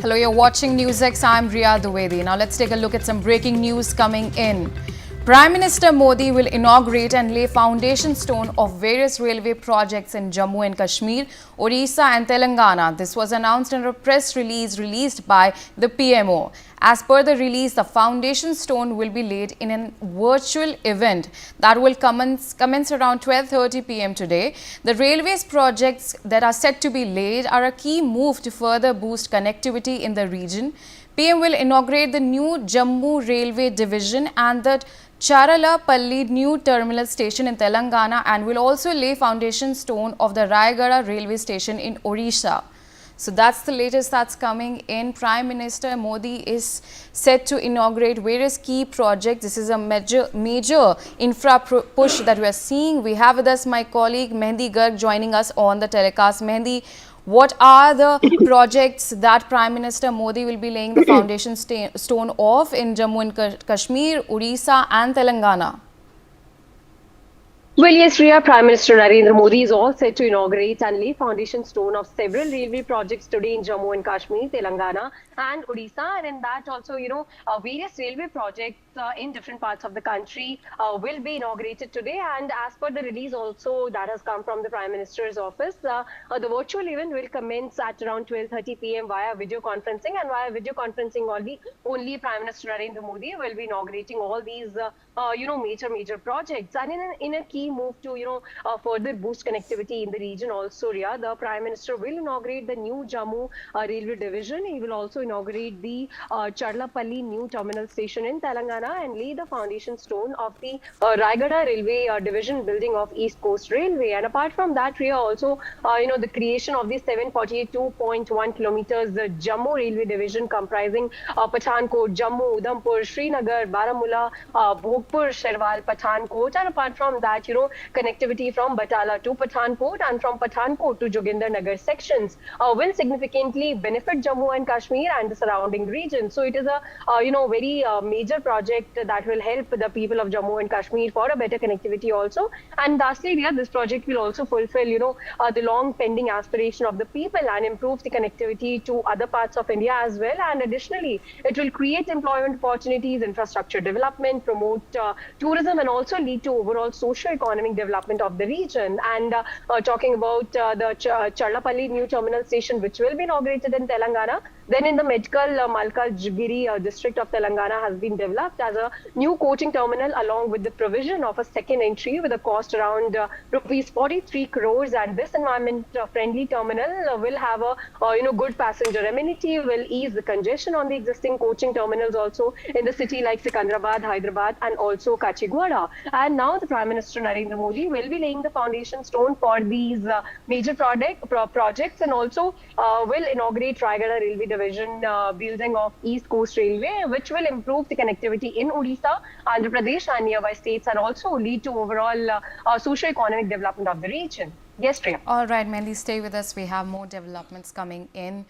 Hello, you're watching NewsX. I'm Riya Dwivedi. Now let's take a look at some breaking news coming in. Prime Minister Modi will inaugurate and lay foundation stone of various railway projects in Jammu and Kashmir, Odisha and Telangana. This was announced in a press release released by the PMO. As per the release, the foundation stone will be laid in a virtual event that will commence around 12:30 p.m. today. The railways projects that are set to be laid are a key move to further boost connectivity in the region. PM will inaugurate the new Jammu Railway Division and the Charalapalli new terminal station in Telangana and will also lay foundation stone of the Rayagada railway station in Odisha. So that's the latest that's coming in. Prime Minister Modi is set to inaugurate various key projects. This is a major infra push that we are seeing. We have with us my colleague Mehndi Garg joining us on the telecast. Mehndi, what are the projects that Prime Minister Modi will be laying the foundation stone of in Jammu and Kashmir, Odisha and Telangana? Well, yes, Riya, Prime Minister Narendra Modi is all set to inaugurate and lay foundation stone of several railway projects today in Jammu and Kashmir, Telangana and Odisha. And in that also, various railway projects in different parts of the country will be inaugurated today. And as per the release also that has come from the Prime Minister's office, the virtual event will commence at around 12:30 p.m. via video conferencing. And via video conferencing only Prime Minister Narendra Modi will be inaugurating all these, major projects. And in a key move to further boost connectivity in the region also, Riya, the Prime Minister will inaugurate the new Jammu railway division. He will also inaugurate the Charlapalli new terminal station in Telangana and lay the foundation stone of the Rayagada railway division building of East Coast Railway. And apart from that, Riya, also the creation of the 742.1 kilometers Jammu railway division comprising Pathankot, Jammu, Udhampur, Srinagar, Baramulla, Bhogpur, Sherwal, Pathankot. And apart from that, connectivity from Batala to Pathankot and from Pathankot to Joginder Nagar sections will significantly benefit Jammu and Kashmir and the surrounding region. So it is a very major project that will help the people of Jammu and Kashmir for a better connectivity also. And lastly, Riya, this project will also fulfill the long pending aspiration of the people and improve the connectivity to other parts of India as well. And additionally, it will create employment opportunities, infrastructure development, promote tourism, and also lead to overall socio-economic development of the region. And talking about the Charlapalli new terminal station, which will be inaugurated in Telangana, then in the Medkal Malkajgiri district of Telangana has been developed as a new coaching terminal along with the provision of a second entry with a cost around rupees 43 crores. And this environment-friendly terminal will have a good passenger amenity, will ease the congestion on the existing coaching terminals also in the city like Secunderabad, Hyderabad, and also Kachigwada. And now the Prime Minister Narendra Modi will be laying the foundation stone for these major projects and also will inaugurate Rayagada Railway Division building of East Coast Railway, which will improve the connectivity in Odisha, Andhra Pradesh and nearby states and also lead to overall socio-economic development of the region. Yes, Priya. All right, Mehndi, stay with us. We have more developments coming in.